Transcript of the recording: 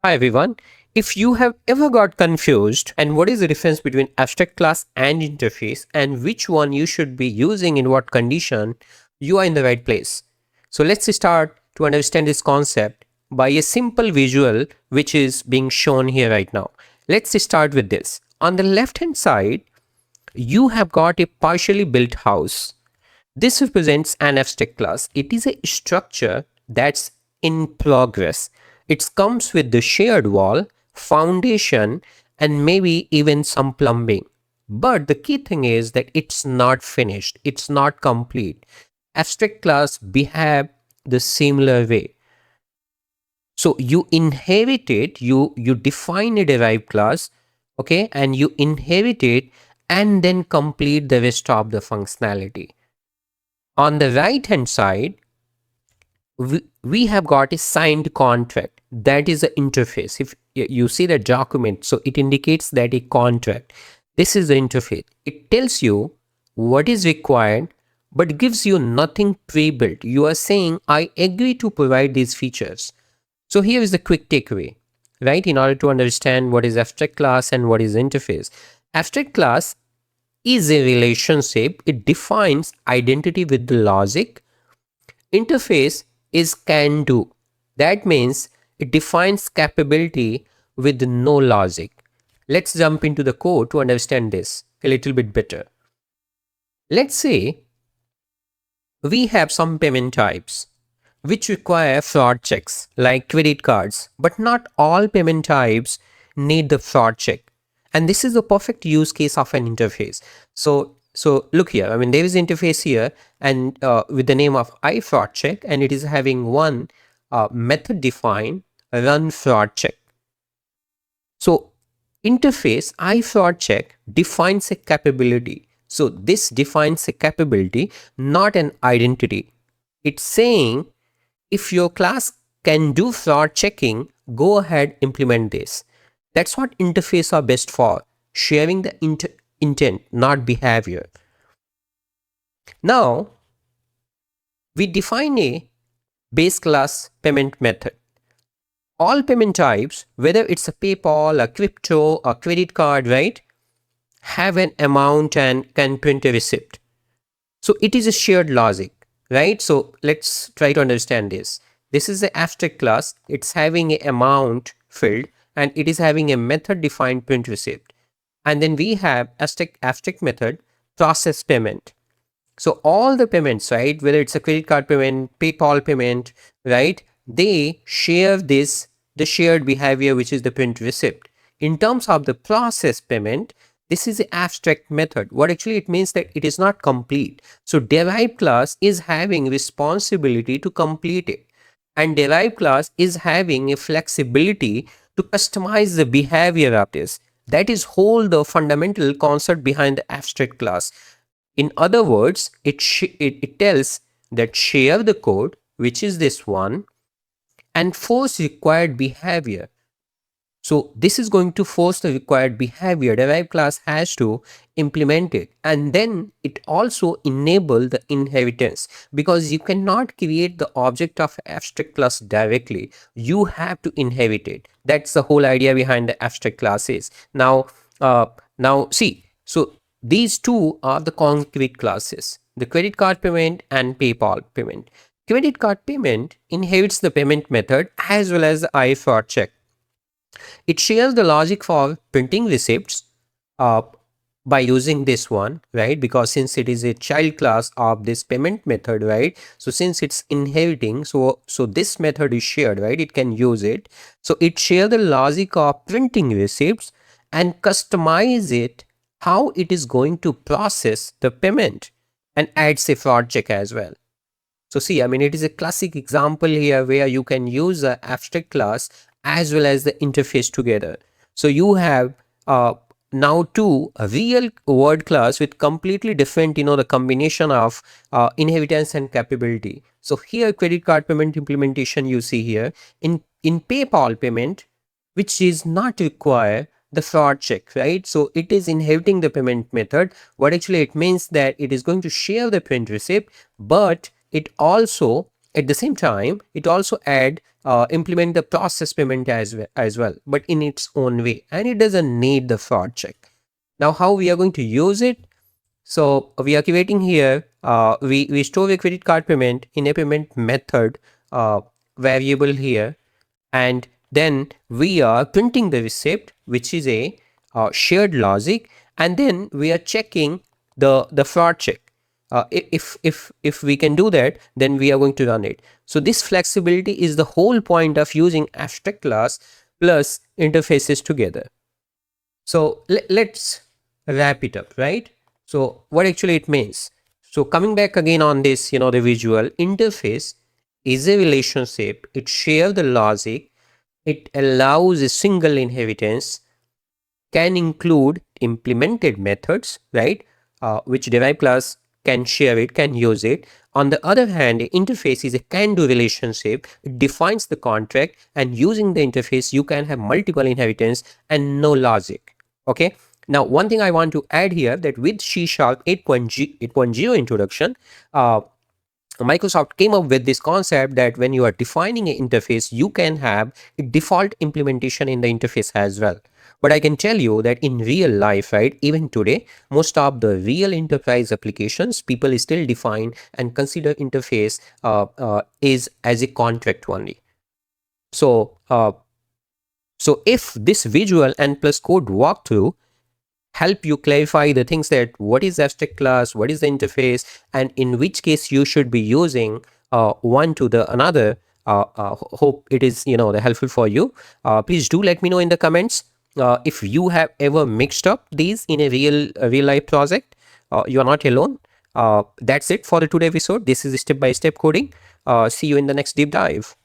Hi everyone. If you have ever got confused and what is the difference between abstract class and interface and which one you should be using in what condition, you are in the right place. So let's start to understand this concept by a simple visual which is being shown here right now. Let's start with this. On the left hand side, you have got a partially built house. This represents an abstract class. It is a structure that's in progress. It comes with the shared wall, foundation, and maybe even some plumbing. But the key thing is that it's not finished, it's not complete. Abstract class behave the similar way. So you inherit it, you define a derived class, okay, and you inherit it and then complete the rest of the functionality. On the right hand side, we have got a signed contract. That is the interface. If you see the document, so it indicates that a contract. This is the interface. It tells you what is required but gives you nothing pre-built. You are saying I agree to provide these features. So here is the quick takeaway, right? In order to understand what is abstract class and what is interface. Abstract class is a relationship. It defines identity with the logic. Interface is can do. That means it defines capability with no logic. Let's jump into the code to understand this a little bit better. Let's say we have some payment types which require fraud checks like credit cards, but not all payment types need the fraud check. And this is a perfect use case of an interface. So look here, I mean, there is interface here and with the name of iFraud check, and it is having one method defined run fraud check. So interface iFraud check defines a capability. So this defines a capability, not an identity. It's saying if your class can do fraud checking, go ahead, implement this. That's what interface are best for, sharing the intent, not behavior. Now, we define a base class payment method. All payment types, whether it's a PayPal, a crypto, a credit card, right, have an amount and can print a receipt. So it is a shared logic, right? So let's try to understand this. This is the abstract class. It's having a amount field and it is having a method defined print receipt. And then we have abstract method process payment. So all the payments, right, whether it's a credit card payment, PayPal payment, right, they share this, the shared behavior, which is the print receipt. In terms of the process payment, this is the abstract method. What actually it means that it is not complete. So derived class is having responsibility to complete it. And derived class is having a flexibility to customize the behavior of this. That is whole the fundamental concept behind the abstract class. In other words, it tells that share the code, which is this one, and force required behavior. So this is going to force the required behavior. Derived class has to implement it, and then it also enable the inheritance, because you cannot create the object of abstract class directly. You have to inherit it. That's the whole idea behind the abstract classes. Now see. So these two are the concrete classes: the credit card payment and PayPal payment. Credit card payment inherits the payment method as well as the iFraud check. It shares the logic for printing receipts uh, by using this one, right? Because since it is a child class of this payment method, right? So since it's inheriting, so this method is shared, right? It can use it. So it shares the logic of printing receipts and customize it how it is going to process the payment, and adds a fraud check as well. So see, I mean, it is a classic example here where you can use the abstract class as well as the interface together. So you have now two real word class with completely different, the combination of inheritance and capability. So here credit card payment implementation you see here in PayPal payment, which is not require the fraud check, right? So it is inheriting the payment method. What actually it means that it is going to share the print receipt, but it also at the same time, it also implement the process payment as well, but in its own way, and it doesn't need the fraud check. Now, how we are going to use it? So we are creating here, we store a credit card payment in a payment method variable here, and then we are printing the receipt, which is a shared logic, and then we are checking the fraud check. If we can do that, then we are going to run it. So this flexibility is the whole point of using abstract class plus interfaces together. So let's wrap it up, right? So what actually it means? So coming back again on this, the visual interface is a relationship. It shares the logic. It allows a single inheritance, can include implemented methods, right? Which derived class can share it, can use it. On the other hand, the interface is a can-do relationship. It defines the contract, and using the interface, you can have multiple inheritance and no logic. Okay. Now, one thing I want to add here, that with C# 8.0 introduction, Microsoft came up with this concept that when you are defining an interface, you can have a default implementation in the interface as well. But I can tell you that in real life, right, even today, most of the real enterprise applications, people still define and consider interface is as a contract only. So, so if this visual and plus code walkthrough help you clarify the things, that what is abstract class, what is the interface, and in which case you should be using one to the another, hope it is helpful for you. Please do let me know in the comments if you have ever mixed up these in a real life project. You are not alone. That's it for the today episode. This is step by step coding. See you in the next deep dive.